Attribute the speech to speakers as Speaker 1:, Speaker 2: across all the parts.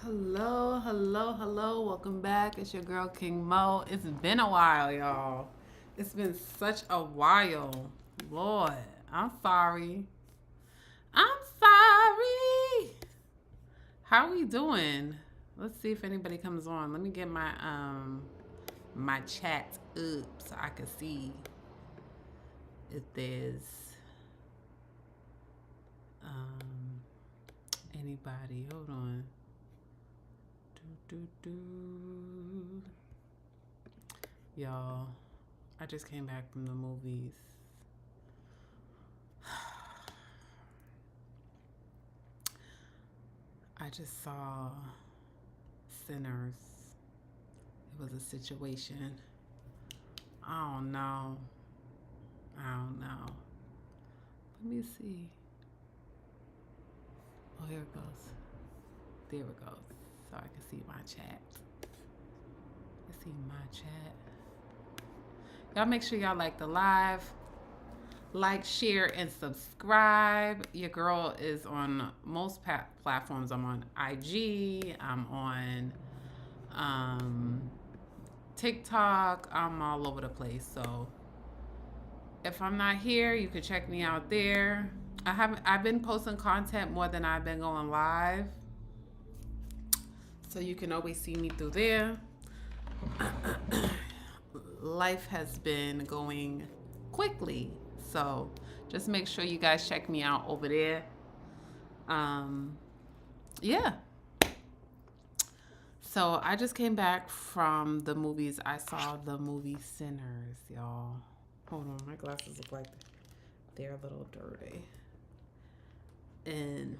Speaker 1: Hello, hello, hello. Welcome back. It's your girl King Mo. It's been a while, y'all. It's been such a while. Lord, I'm sorry. I'm sorry. How we doing? Let's see if anybody comes on. Let me get my chat up so I can see if there's um anybody. Hold on. Do. Y'all, I just came back from the movies. I just saw Sinners. It was a situation. I don't know. I don't know. Let me see. Oh, here it goes. There it goes. So I can see my chat. I see my chat. Y'all make sure y'all like the live. Like, share, and subscribe. Your girl is on most platforms. I'm on IG. I'm on TikTok. I'm all over the place. So if I'm not here, you can check me out there. I've been posting content more than I've been going live. So you can always see me through there. Life has been going quickly. So just make sure you guys check me out over there. Yeah. So I just came back from the movies. I saw the movie Sinners, y'all. Hold on, my glasses look like they're a little dirty. And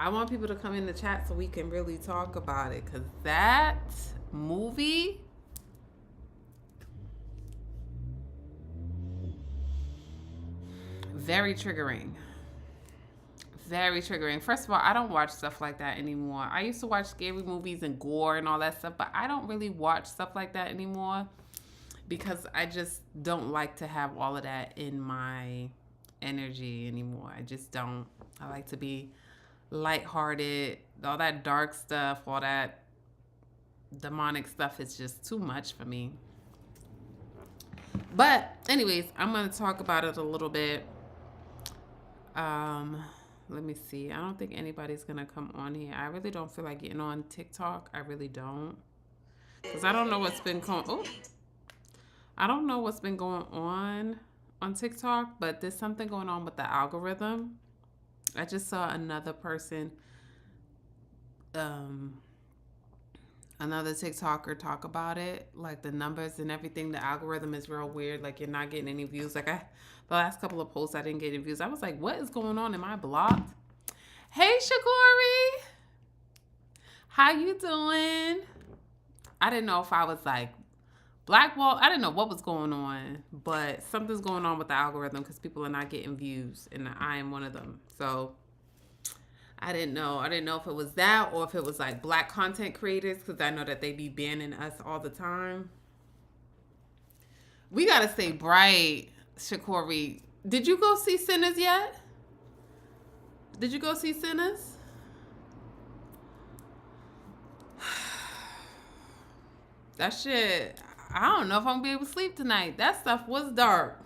Speaker 1: I want people to come in the chat so we can really talk about it. Because that movie, very triggering. Very triggering. First of all, I don't watch stuff like that anymore. I used to watch scary movies and gore and all that stuff, but I don't really watch stuff like that anymore because I just don't like to have all of that in my energy anymore. I just don't. I like to be lighthearted. All that dark stuff, all that demonic stuff is just too much for me. But anyways, I'm going to talk about it a little bit. Let me see. I don't think anybody's going to come on here. I really don't feel like getting on TikTok. I really don't. Because I don't know what's been going on. I don't know what's been going on TikTok, but there's something going on with the algorithm. I just saw another person, another TikToker talk about it, like the numbers and everything. The algorithm is real weird. Like you're not getting any views. The last couple of posts, I didn't get any views. I was like, what is going on? Am I blocked? Hey, Shakori. How you doing? I didn't know if I was like blackball. I didn't know what was going on, but something's going on with the algorithm because people are not getting views, and I am one of them. So I didn't know. I didn't know if it was that or if it was like black content creators because I know that they be banning us all the time. We gotta stay bright, Shakori. Did you go see Sinners yet? Did you go see Sinners? That shit, I don't know if I'm gonna be able to sleep tonight. That stuff was dark.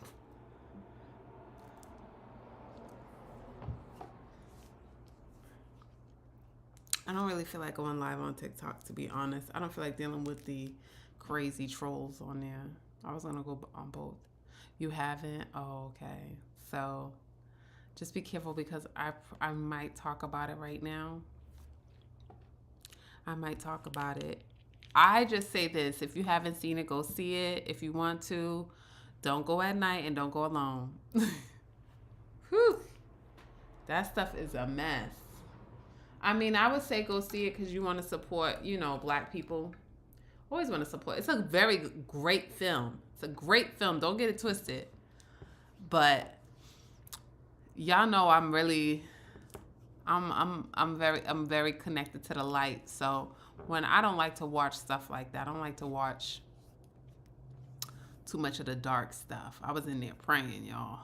Speaker 1: I don't really feel like going live on TikTok, to be honest. I don't feel like dealing with the crazy trolls on there. I was gonna go on both. You haven't? Oh, okay. So just be careful because I might talk about it right now. I might talk about it. I just say this: if you haven't seen it, go see it. If you want to, don't go at night and don't go alone. Whew. That stuff is a mess. I mean, I would say go see it because you want to support, black people. Always want to support. It's a very great film. It's a great film. Don't get it twisted. But y'all know I'm very connected to the light. So when I don't like to watch stuff like that, I don't like to watch too much of the dark stuff. I was in there praying, y'all.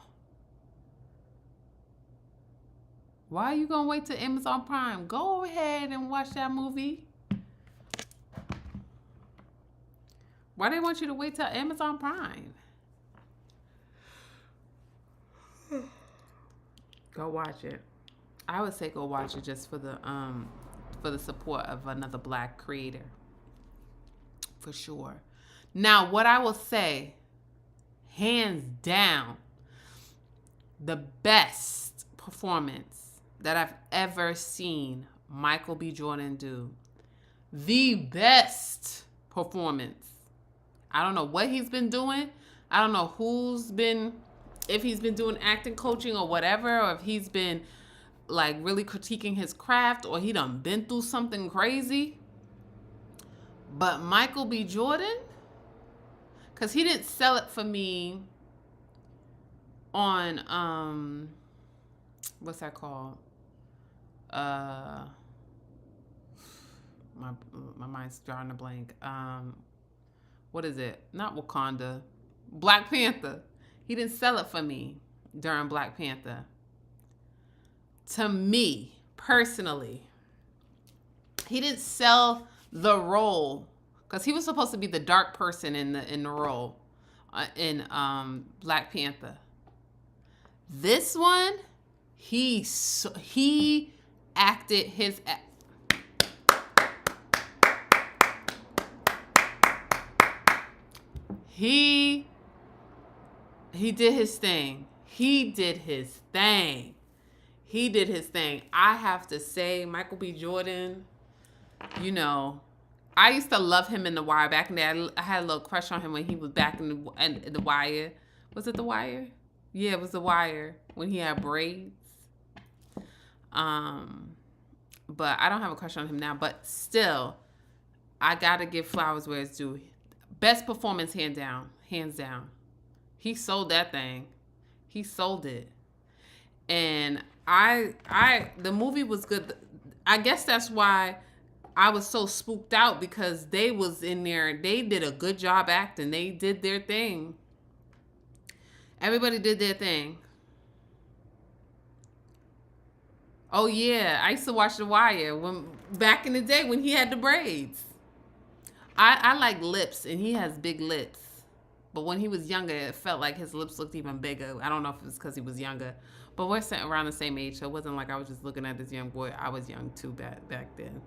Speaker 1: Why are you gonna wait till Amazon Prime? Go ahead and watch that movie. Why they want you to wait till Amazon Prime? Go watch it. I would say go watch it just for the support of another black creator. For sure. Now, what I will say, hands down, the best performance that I've ever seen Michael B. Jordan do. The best performance. I don't know what he's been doing. I don't know if he's been doing acting coaching or whatever, or if he's been like really critiquing his craft, or he done been through something crazy. But Michael B. Jordan, because he didn't sell it for me on, what's that called? My mind's drawing a blank. What is it? Not Wakanda. Black Panther. He didn't sell it for me during Black Panther. To me, personally, he didn't sell the role because he was supposed to be the dark person in the role in Black Panther. This one, he acted his. He did his thing. He did his thing. I have to say, Michael B. Jordan, you know, I used to love him in The Wire back in the day. I had a little crush on him when he was back in the Wire. Was it The Wire? Yeah, it was The Wire when he had braids. But I don't have a crush on him now. But still, I gotta give flowers where it's due. Best performance, hands down. He sold that thing. He sold it. And the movie was good. I guess that's why I was so spooked out, because they was in there. They did a good job acting. They did their thing. Everybody did their thing. Oh yeah, I used to watch The Wire back in the day when he had the braids. I like lips, and he has big lips. But when he was younger, it felt like his lips looked even bigger. I don't know if it was because he was younger. But we're around the same age, so it wasn't like I was just looking at this young boy. I was young too back then.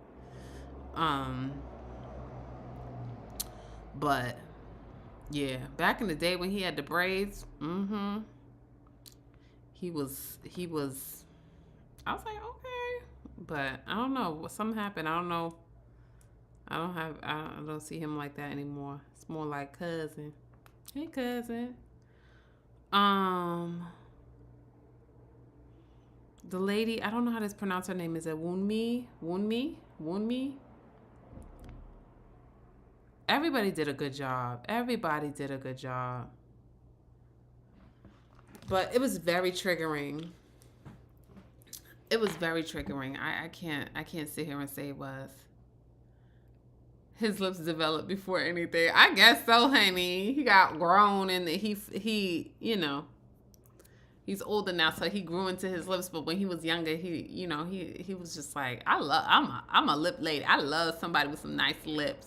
Speaker 1: But yeah, back in the day when he had the braids, he was. I was like, okay, but I don't know. Something happened. I don't know. I don't see him like that anymore. It's more like cousin. Hey, cousin. The lady, I don't know how to pronounce her name. Is it Wunmi? Everybody did a good job. But it was very triggering. I can't sit here and say it was. His lips developed before anything. I guess so, honey. He got grown, and he he's older now, so he grew into his lips. But when he was younger, he was just like, I'm a lip lady. I love somebody with some nice lips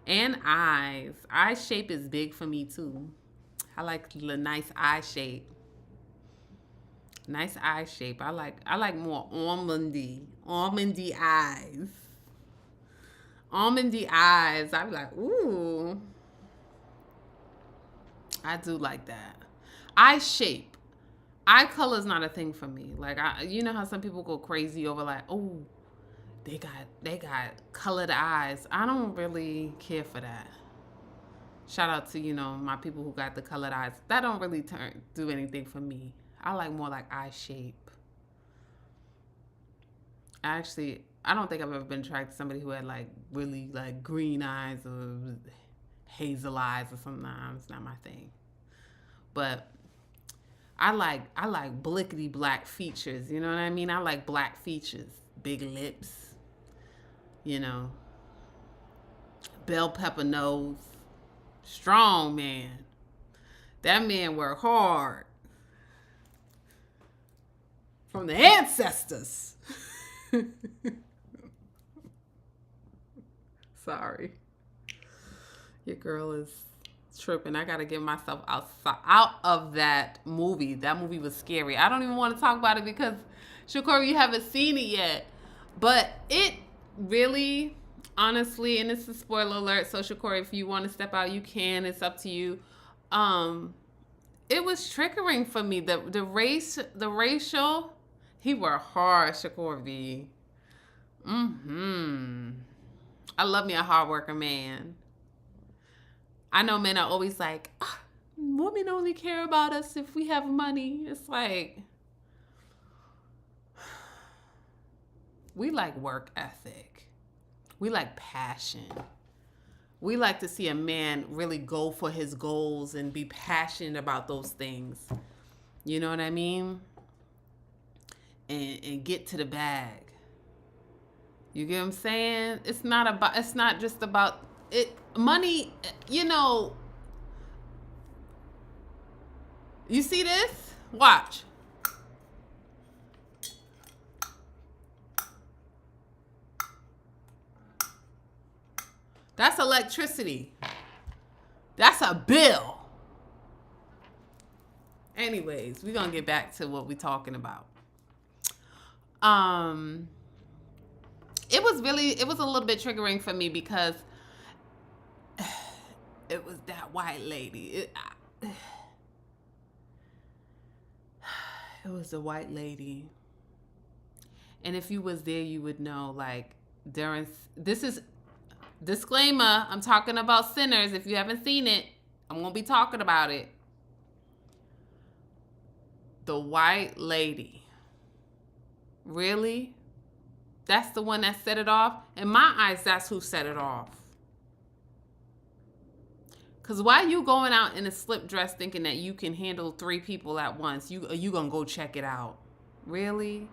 Speaker 1: and eyes. Eye shape is big for me too. I like the nice eye shape. I like more almondy eyes. Almondy eyes. I be like, ooh. I do like that. Eye shape. Eye color is not a thing for me. Like, you know how some people go crazy over like, oh, they got colored eyes. I don't really care for that. Shout out to, my people who got the colored eyes. That don't really do anything for me. I like more like eye shape. I don't think I've ever been attracted to somebody who had like really like green eyes or hazel eyes or something. Nah, it's not my thing. But I like blickety black features. You know what I mean? I like black features, big lips. Bell pepper nose, strong man. That man worked hard. from the ancestors. Sorry. Your girl is tripping. I gotta get myself out of that movie. That movie was scary. I don't even want to talk about it because, Shakori, you haven't seen it yet. But it really, honestly, and it's a spoiler alert, so Shakori, if you want to step out, you can. It's up to you. It was triggering for me. The racial, he were hard, Shakori. I love me a hard worker man. I know men are always like, women only care about us if we have money. It's like, we like work ethic. We like passion. We like to see a man really go for his goals and be passionate about those things. You know what I mean? And get to the bag. You get what I'm saying? It's not just about it. Money, you know. You see this? Watch. That's electricity. That's a bill. Anyways, we're going to get back to what we're talking about. It was a little bit triggering for me because it was that white lady. It was a white lady. And if you was there, you would know, like, this is, disclaimer, I'm talking about Sinners. If you haven't seen it, I'm going to be talking about it. The white lady. Really? That's the one that set it off? In my eyes, that's who set it off. Because why you going out in a slip dress thinking that you can handle 3 people at once? You going to go check it out. Really?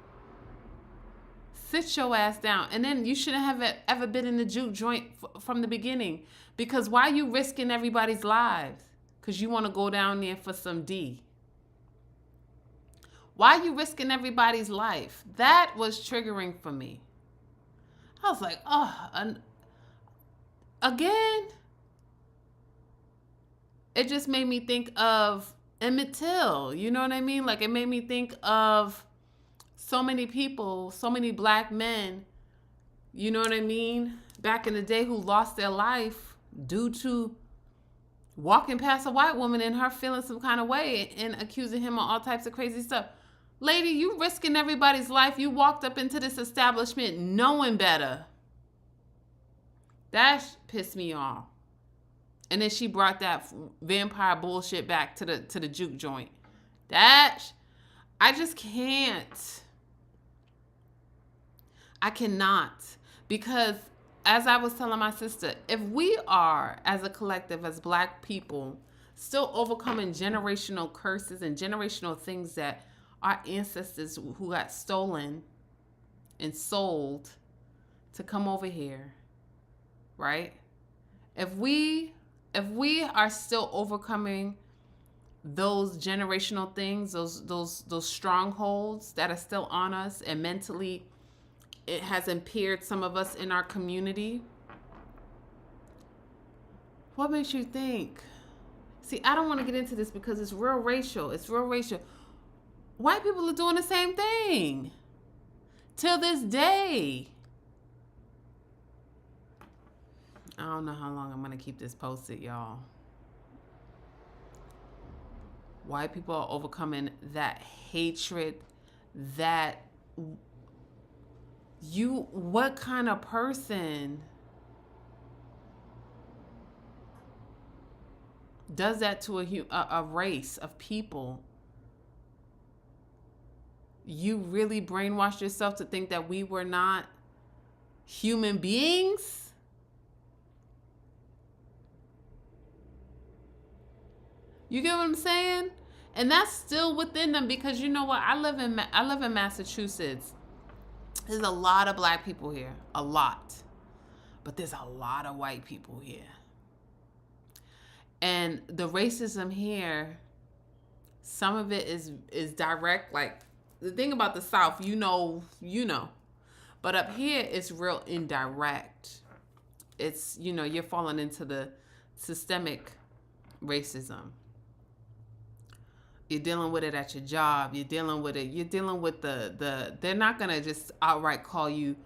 Speaker 1: Sit your ass down. And then you shouldn't have ever been in the juke joint from the beginning. Because why you risking everybody's lives? Because you want to go down there for some D. Why are you risking everybody's life? That was triggering for me. I was like, again? It just made me think of Emmett Till. You know what I mean? Like, it made me think of so many people, so many black men, you know what I mean? Back in the day who lost their life due to walking past a white woman and her feeling some kind of way and accusing him of all types of crazy stuff. Lady, you risking everybody's life. You walked up into this establishment knowing better. That pissed me off. And then she brought that vampire bullshit back to the juke joint. I just can't. I cannot. Because as I was telling my sister, if we are, as a collective, as black people, still overcoming generational curses and generational things that our ancestors who got stolen and sold to come over here, right? If we are still overcoming those generational things, those strongholds that are still on us, and mentally it has impaired some of us in our community, what makes you think? See, I don't want to get into this because it's real racial. White people are doing the same thing till this day. I don't know how long I'm going to keep this posted, y'all. White people are overcoming that hatred, what kind of person does that to a race of people? You really brainwashed yourself to think that we were not human beings? You get what I'm saying? And that's still within them, because you know what? I live in Massachusetts. There's a lot of black people here, a lot. But there's a lot of white people here. And the racism here, some of it is direct, like the thing about the South, you know. But up here, it's real indirect. It's, you're falling into the systemic racism. You're dealing with it at your job. You're dealing with it. You're dealing with they're not going to just outright call you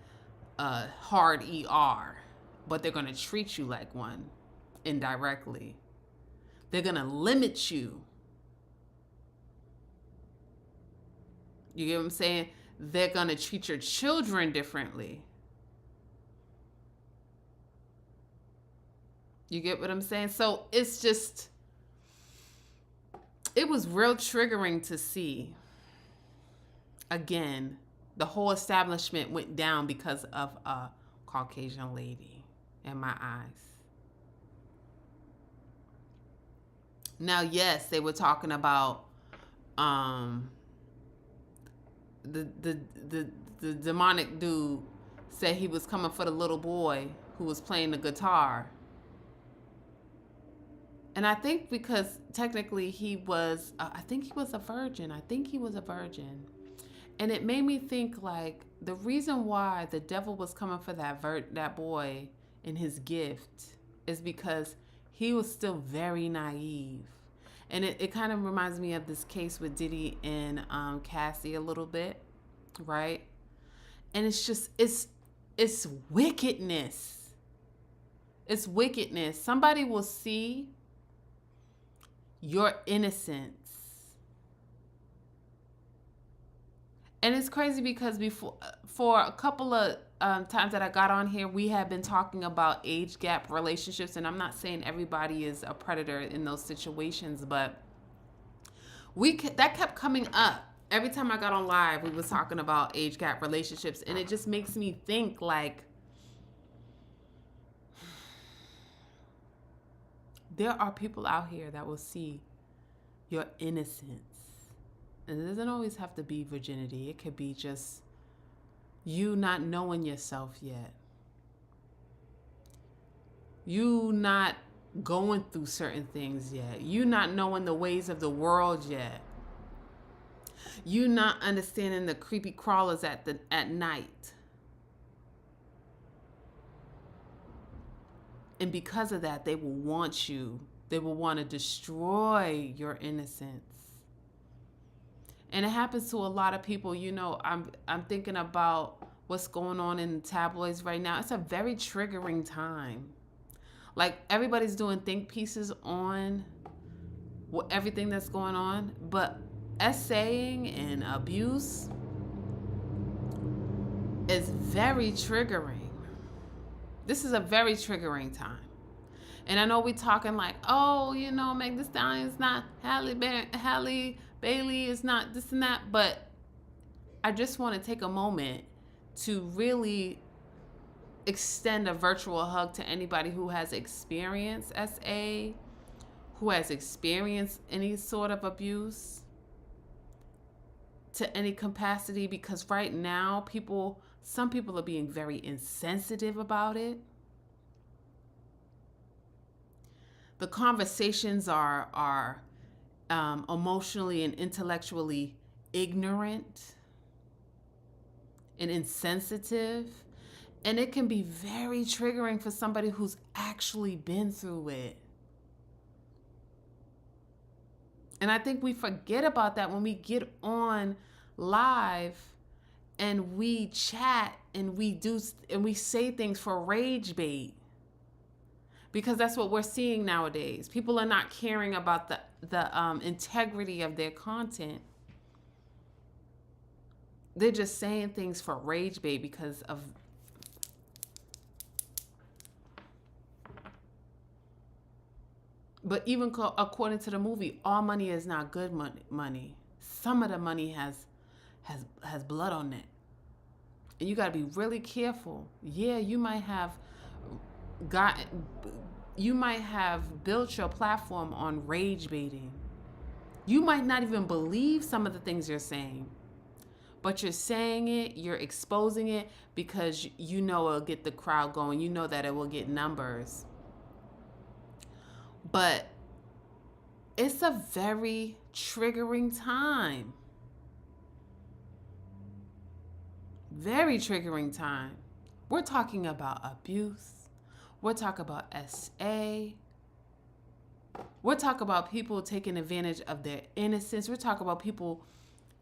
Speaker 1: hard ER, but they're going to treat you like one indirectly. They're going to limit you. You get what I'm saying? They're going to treat your children differently. You get what I'm saying? So it's just, it was real triggering to see. Again, the whole establishment went down because of a Caucasian lady in my eyes. Now, yes, they were talking about the demonic dude said he was coming for the little boy who was playing the guitar. And I think because technically he was, I think he was a virgin. And it made me think, like, the reason why the devil was coming for that boy in his gift is because he was still very naive. And it kind of reminds me of this case with Diddy and Cassie a little bit, right? And it's just, it's wickedness. It's wickedness. Somebody will see your innocence. And it's crazy because for a couple of times that I got on here, we have been talking about age gap relationships. And I'm not saying everybody is a predator in those situations, but that kept coming up. Every time I got on live, we was talking about age gap relationships. And it just makes me think, like, there are people out here that will see your innocence. And it doesn't always have to be virginity. It could be just you not knowing yourself yet. You not going through certain things yet. You not knowing the ways of the world yet. You not understanding the creepy crawlers at night. And because of that, they will want you. They will want to destroy your innocence. And it happens to a lot of people. I'm thinking about what's going on in tabloids right now. It's a very triggering time. Like, everybody's doing think pieces on everything that's going on, but essaying and abuse is very triggering. This is a very triggering time. And I know we're talking like, oh, Meg Thee Stallion is not Halle Bailey is not this and that, but I just want to take a moment to really extend a virtual hug to anybody who has experienced SA, who has experienced any sort of abuse to any capacity, because right now some people are being very insensitive about it. The conversations are emotionally and intellectually ignorant and insensitive. And it can be very triggering for somebody who's actually been through it. And I think we forget about that when we get on live and we chat and we say things for rage bait. Because that's what we're seeing nowadays. People are not caring about the integrity of their content. They're just saying things for rage bait because of. But even according to the movie, all money is not good money. Some of the money has blood on it, and you got to be really careful. Yeah, you might have built your platform on rage baiting. You might not even believe some of the things you're saying, but you're saying it, you're exposing it because it'll get the crowd going. You know that it will get numbers. But it's a very triggering time. Very triggering time. We're talking about abuse. We're talking about SA. We're talking about people taking advantage of their innocence. We're talking about people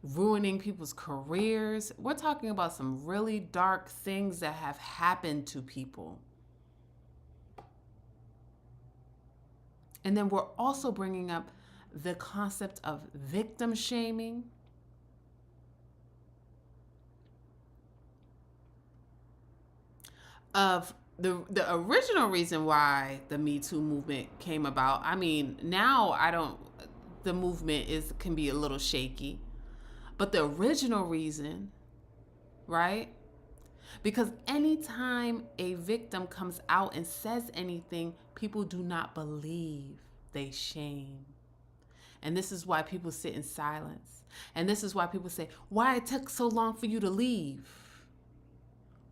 Speaker 1: ruining people's careers. We're talking about some really dark things that have happened to people. And then we're also bringing up the concept of victim shaming. Of the original reason why the Me Too movement came about. I mean, now the movement can be a little shaky. But the original reason, right? Because anytime a victim comes out and says anything, people do not believe, they shame. And this is why people sit in silence. And this is why people say, why it took so long for you to leave?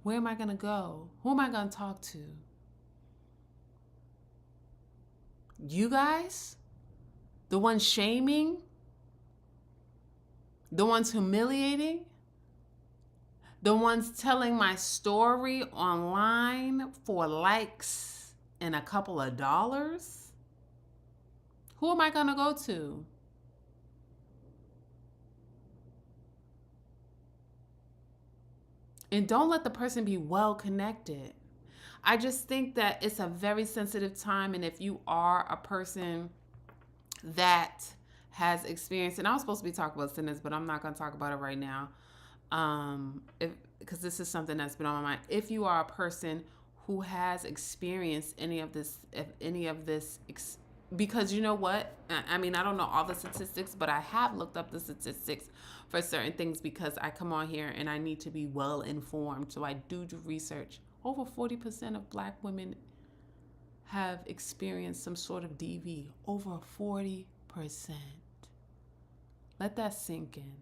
Speaker 1: Where am I going to go? Who am I going to talk to? You guys? The ones shaming? The ones humiliating? The ones telling my story online for likes and a couple of dollars? Who am I going to go to? And don't let the person be well connected. I just think that it's a very sensitive time. And if you are a person that has experienced, and I was supposed to be talking about sinners, but I'm not going to talk about it right now. Because this is something that's been on my mind. If you are a person who has experienced any of this, because you know what? I mean, I don't know all the statistics, but I have looked up the statistics for certain things because I come on here and I need to be well informed. So I do research. Over 40% of Black women have experienced some sort of DV. Over 40%. Let that sink in.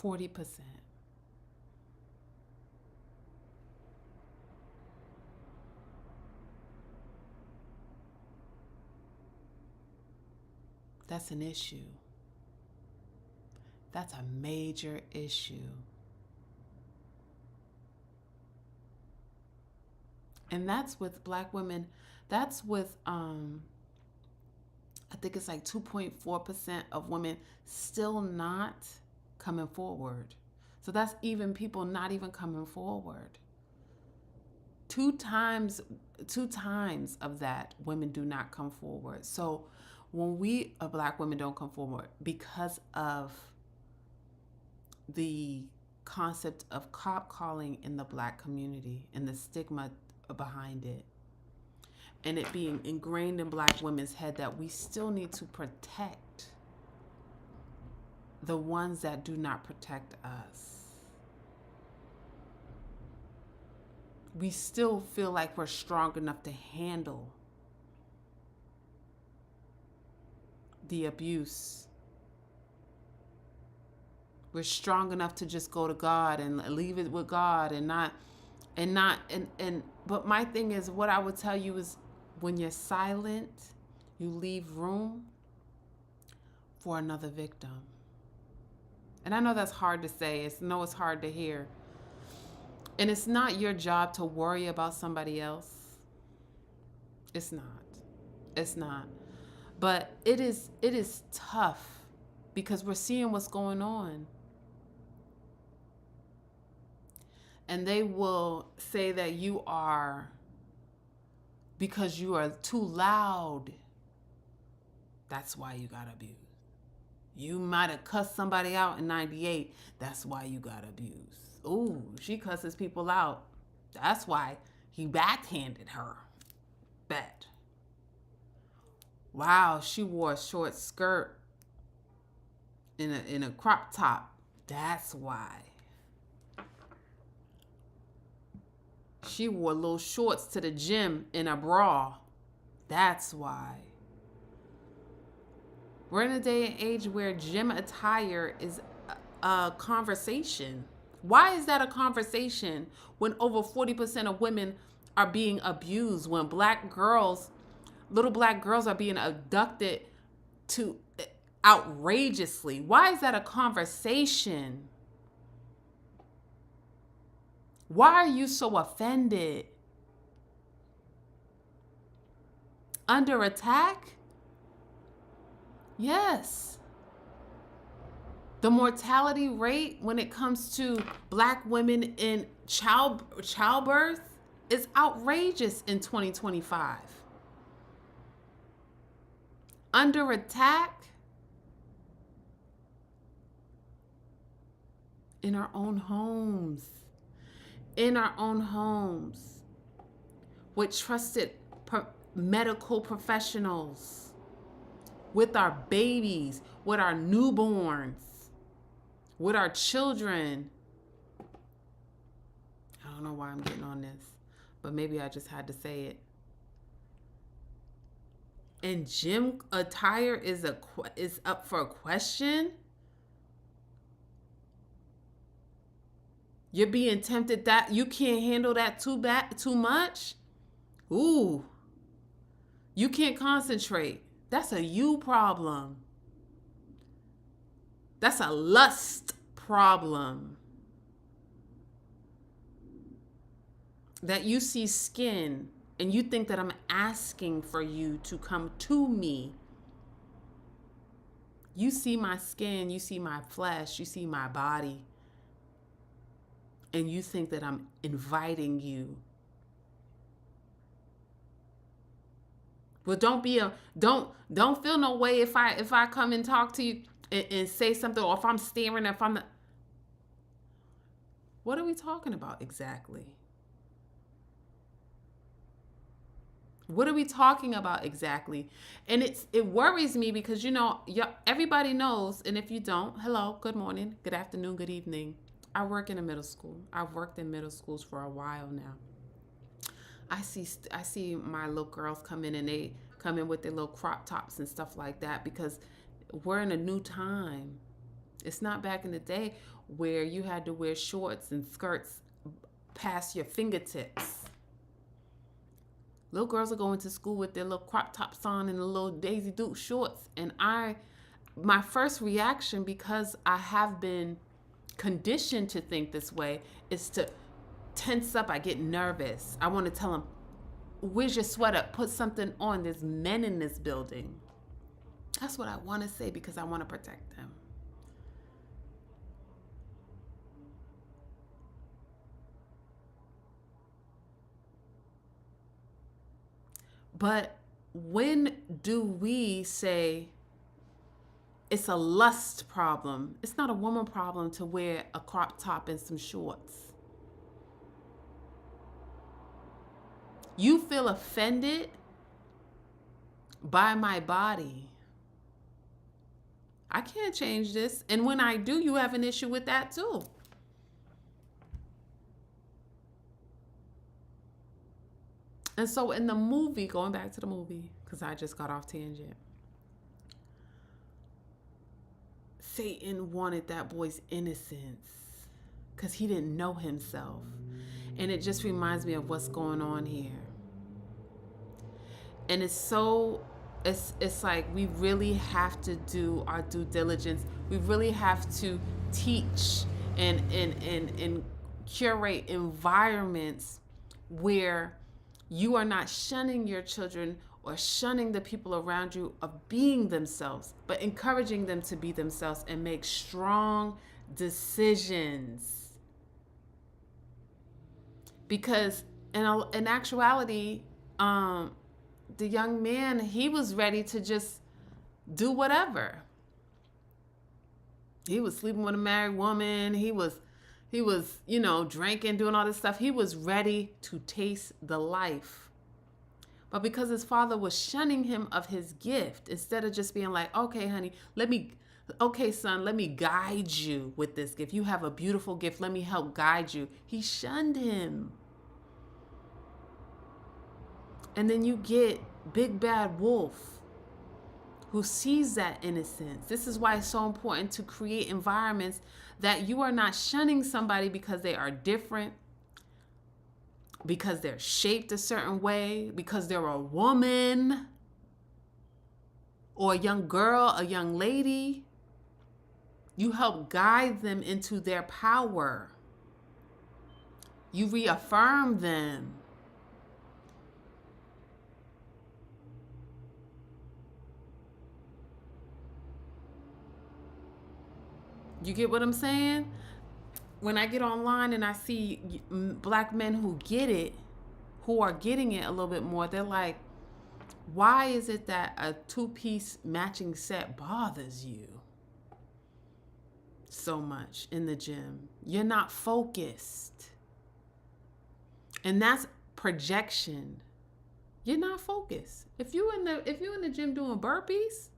Speaker 1: %40. That's an issue. That's a major issue. And that's with Black women. That's with, I think it's like 2.4% of women still not coming forward. So that's even people not even coming forward. Two times of that, women do not come forward. So when we, Black women, don't come forward because of the concept of cop calling in the Black community and the stigma behind it, and it being ingrained in Black women's head that we still need to protect the ones that do not protect us. We still feel like we're strong enough to handle the abuse. We're strong enough to just go to God and leave it with God but my thing is, what I would tell you is, when you're silent, you leave room for another victim. And I know that's hard to say. It's hard to hear. And it's not your job to worry about somebody else. It's not. But it is tough because we're seeing what's going on. And they will say that because you are too loud, that's why you got abused. You might have cussed somebody out in 98. That's why you got abused. Ooh, she cusses people out. That's why he backhanded her. Bet. Wow, she wore a short skirt in a crop top. That's why. She wore little shorts to the gym in a bra. That's why. We're in a day and age where gym attire is a conversation. Why is that a conversation when over 40% of women are being abused, when little black girls are being abducted to outrageously? Why is that a conversation? Why are you so offended? Under attack? Yes. The mortality rate when it comes to Black women in childbirth is outrageous in 2025. Under attack in our own homes. In our own homes with trusted medical professionals, with our babies, with our newborns, with our children. I don't know why I'm getting on this, but maybe I just had to say it. And gym attire is up for a question. You're being tempted that you can't handle that too much. Ooh. You can't concentrate. That's a you problem. That's a lust problem. That you see skin and you think that I'm asking for you to come to me. You see my skin, you see my flesh, you see my body. And you think that I'm inviting you. Well, don't feel no way if I come and talk to you and say something, or if I'm staring, if I'm not. What are we talking about exactly? What are we talking about exactly? And it worries me because, everybody knows, and if you don't, hello, good morning, good afternoon, good evening. I work in a middle school. I've worked in middle schools for a while now. I see my little girls come in and they come in with their little crop tops and stuff like that because we're in a new time. It's not back in the day where you had to wear shorts and skirts past your fingertips. Little girls are going to school with their little crop tops on and the little Daisy Duke shorts. And my first reaction, because I have been conditioned to think this way, is to tense up. I get nervous. I want to tell them, where's your sweater? Put something on. There's men in this building. That's what I want to say because I want to protect them. But when do we say it's a lust problem? It's not a woman problem to wear a crop top and some shorts. You feel offended by my body. I can't change this. And when I do, you have an issue with that too. And so in the movie, going back to the movie, because I just got off tangent, Satan wanted that boy's innocence because he didn't know himself. And it just reminds me of what's going on here. And it's like we really have to do our due diligence. We really have to teach and curate environments where you are not shunning your children or shunning the people around you of being themselves, but encouraging them to be themselves and make strong decisions. Because in actuality, the young man, he was ready to just do whatever. He was sleeping with a married woman. He was, drinking, doing all this stuff. He was ready to taste the life. But because his father was shunning him of his gift, instead of just being like, okay, honey, son, let me guide you with this gift. You have a beautiful gift. Let me help guide you. He shunned him. And then you get Big Bad Wolf, who sees that innocence. This is why it's so important to create environments that you are not shunning somebody because they are different, because they're shaped a certain way, because they're a woman. or a young girl, a young lady, you help guide them into their power. You reaffirm them. You get what I'm saying? When I get online and I see black men who get it, who are getting it a little bit more, they're like, why is it that a two-piece matching set bothers you so much in the gym? You're not focused. And that's projection. You're not focused. If you in the gym doing burpees,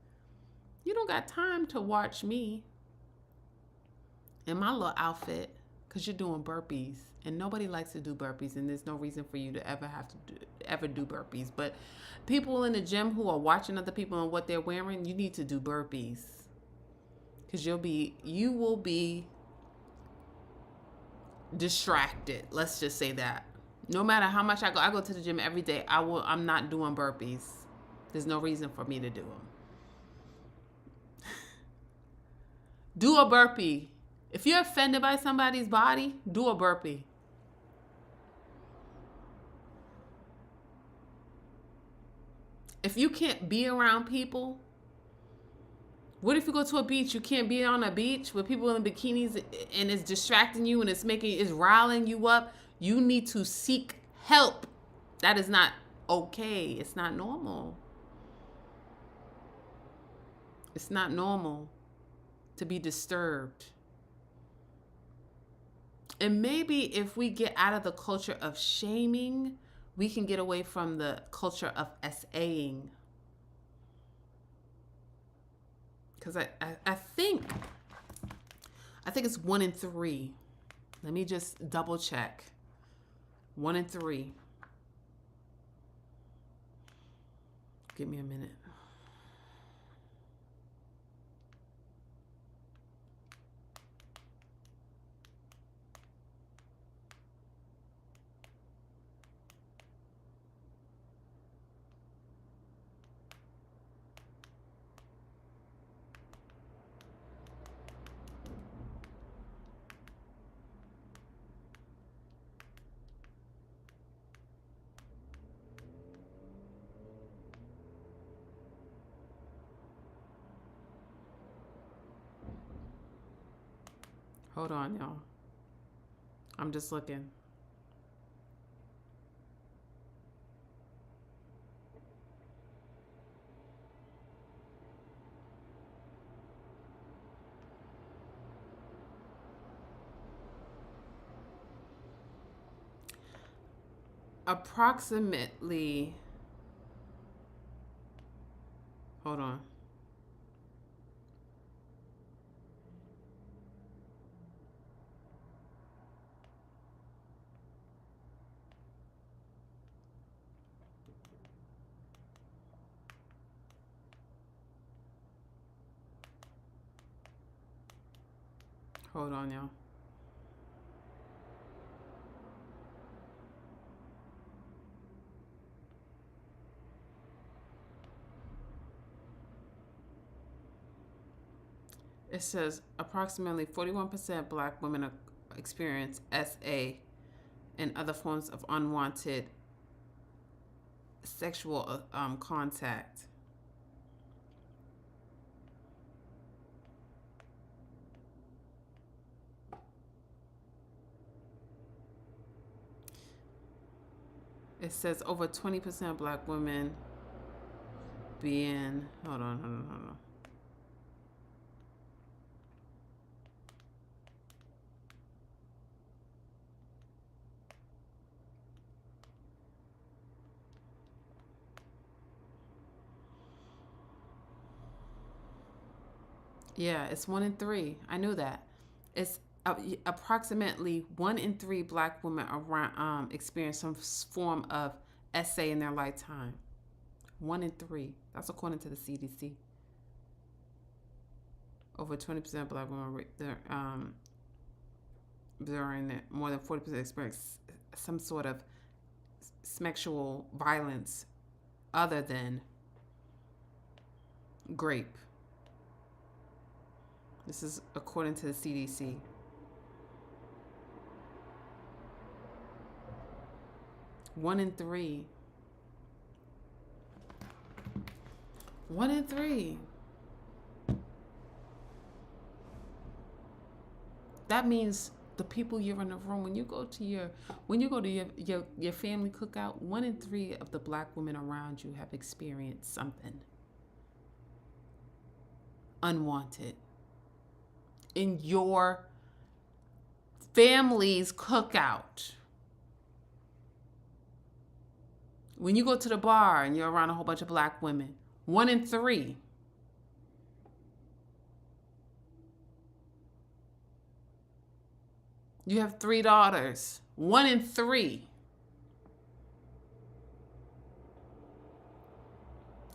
Speaker 1: you don't got time to watch me in my little outfit because you're doing burpees, and nobody likes to do burpees, and there's no reason for you to ever do burpees. But people in the gym who are watching other people and what they're wearing, you need to do burpees because you will be distracted. Let's just say that. No matter how much I go to the gym every day. I'm not doing burpees. There's no reason for me to do them. Do a burpee. If you're offended by somebody's body, do a burpee. If you can't be around people, what if you go to a beach? You can't be on a beach with people in bikinis and it's distracting you and it's riling you up. You need to seek help. That is not okay. It's not normal. It's not normal to be disturbed. And maybe if we get out of the culture of shaming, we can get away from the culture of SAing. Because I think it's 1 in 3. Let me just double check. 1 in 3. Give me a minute. Hold on, y'all. I'm just looking. Approximately, hold on. Hold on, y'all. It says approximately 41% black women experience SA and other forms of unwanted sexual contact. It says over 20% black women being, hold on. Yeah, it's 1 in 3. I knew that. It's approximately 1 in 3 black women around experience some form of SA in their lifetime. 1 in 3. That's according to the CDC. Over 20% of black women during it, more than 40% experience some sort of sexual violence other than Grape. This is according to the CDC. One in three. One in three. That means the people you're in the room, when you go to your family cookout, 1 in 3 of the black women around you have experienced something unwanted in your family's cookout. When you go to the bar and you're around a whole bunch of black women, 1 in 3. You have 3 daughters. 1 in 3.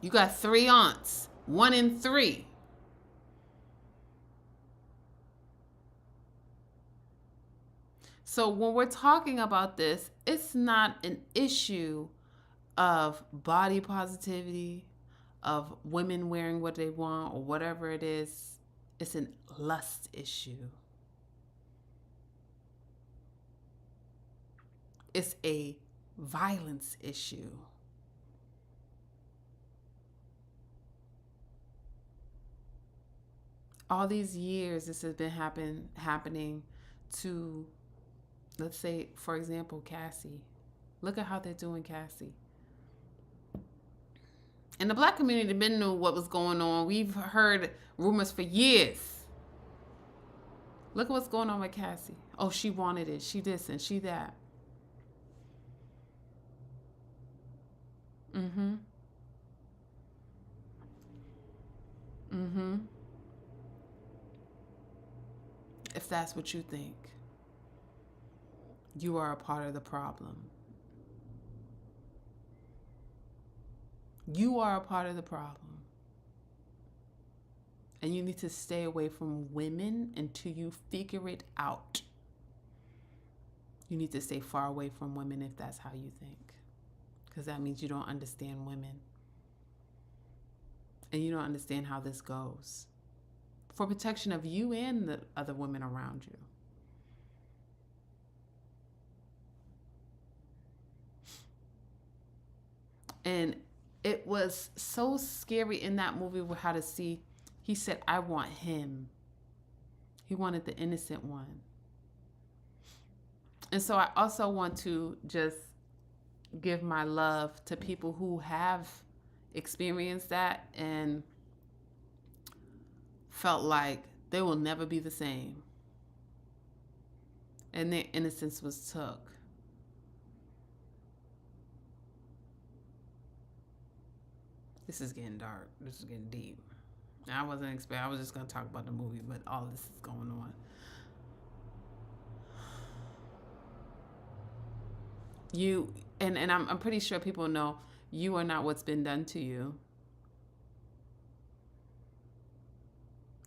Speaker 1: You got 3 aunts. 1 in 3. So when we're talking about this, it's not an issue of body positivity, of women wearing what they want or whatever it is. It's a lust issue. It's a violence issue. All these years, this has been happening to, let's say, for example, Cassie. Look at how they're doing Cassie. And the black community been knew what was going on. We've heard rumors for years. Look at what's going on with Cassie. Oh, she wanted it. She this and she that. Mm-hmm. Mm-hmm. If that's what you think, you are a part of the problem. You are a part of the problem. And you need to stay away from women until you figure it out. You need to stay far away from women if that's how you think. Because that means you don't understand women. And you don't understand how this goes. For protection of you and the other women around you. And it was so scary in that movie with how to see, he said, I want him. He wanted the innocent one. And so I also want to just give my love to people who have experienced that and felt like they will never be the same. And their innocence was took. This is getting dark. This is getting deep. I wasn't expecting, I was just going to talk about the movie, but all of this is going on. You, and I'm pretty sure people know you are not what's been done to you.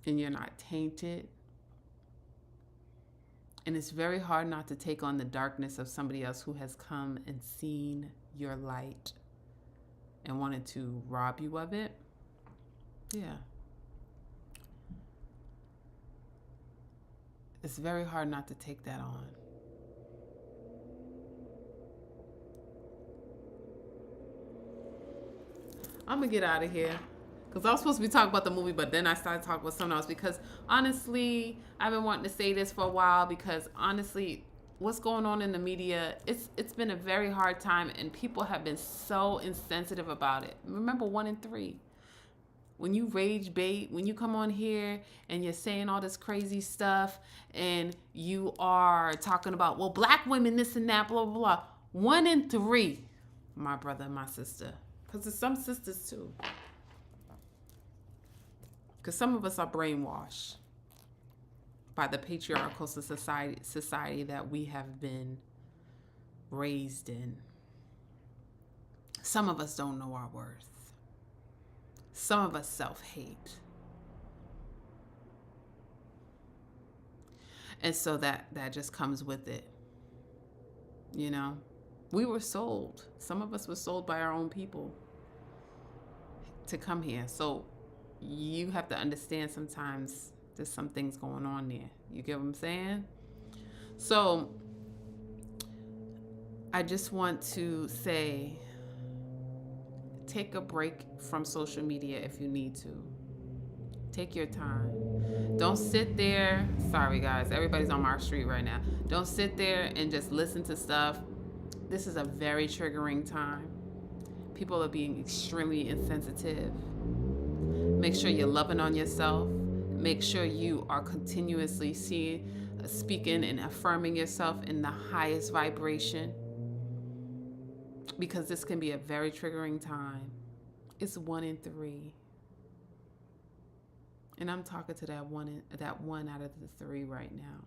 Speaker 1: And you're not tainted. And it's very hard not to take on the darkness of somebody else who has come and seen your light and wanted to rob you of it. Yeah. It's very hard not to take that on. I'm going to get out of here. Because I was supposed to be talking about the movie, but then I started talking about something else. Because honestly, I've been wanting to say this for a while. Because honestly, what's going on in the media, it's been a very hard time. And people have been so insensitive about it. Remember, 1 in 3. When you rage bait, when you come on here and you're saying all this crazy stuff. And you are talking about, well, black women, this and that, blah, blah, blah. 1 in 3, my brother and my sister. Because there's some sisters too. Because some of us are brainwashed by the patriarchal society that we have been raised in. Some of us don't know our worth. Some of us self-hate. And so that just comes with it. You know? We were sold. Some of us were sold by our own people to come here. So you have to understand sometimes there's some things going on there. You get what I'm saying? So I just want to say, take a break from social media if you need to. Take your time. Don't sit there. Sorry, guys. Everybody's on Mark Street right now. Don't sit there and just listen to stuff. This is a very triggering time. People are being extremely insensitive. Make sure you're loving on yourself. Make sure you are continuously speaking and affirming yourself in the highest vibration, because this can be a very triggering time. It's 1 in 3. And I'm talking to that one out of the 3 right now.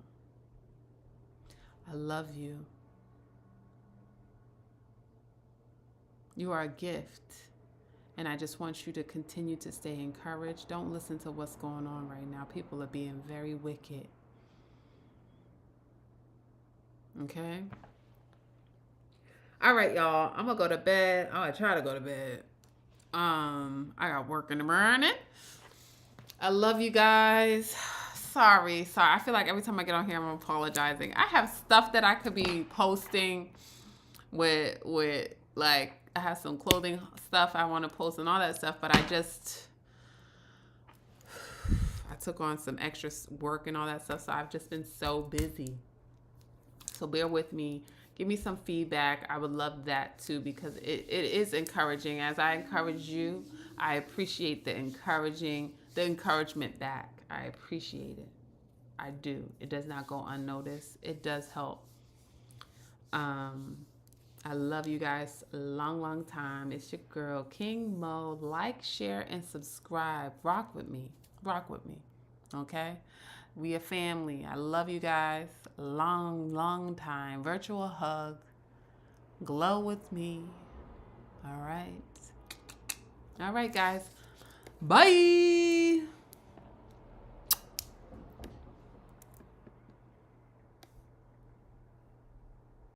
Speaker 1: I love you. You are a gift. And I just want you to continue to stay encouraged. Don't listen to what's going on right now. People are being very wicked. Okay? All right, y'all. I'm going to go to bed. I'm going to try to go to bed. I got work in the morning. I love you guys. Sorry. I feel like every time I get on here, I'm apologizing. I have stuff that I could be posting with like, I have some clothing stuff I want to post and all that stuff, but I took on some extra work and all that stuff, so I've just been so busy. So bear with me. Give me some feedback. I would love that too, because it is encouraging. As I encourage you, I appreciate the encouragement back. I appreciate it. I do. It does not go unnoticed. It does help. I love you guys a long, long time. It's your girl, King Mo. Like, share, and subscribe. Rock with me. Okay? We a family. I love you guys. Long, long time. Virtual hug. Glow with me. All right. All right, guys. Bye.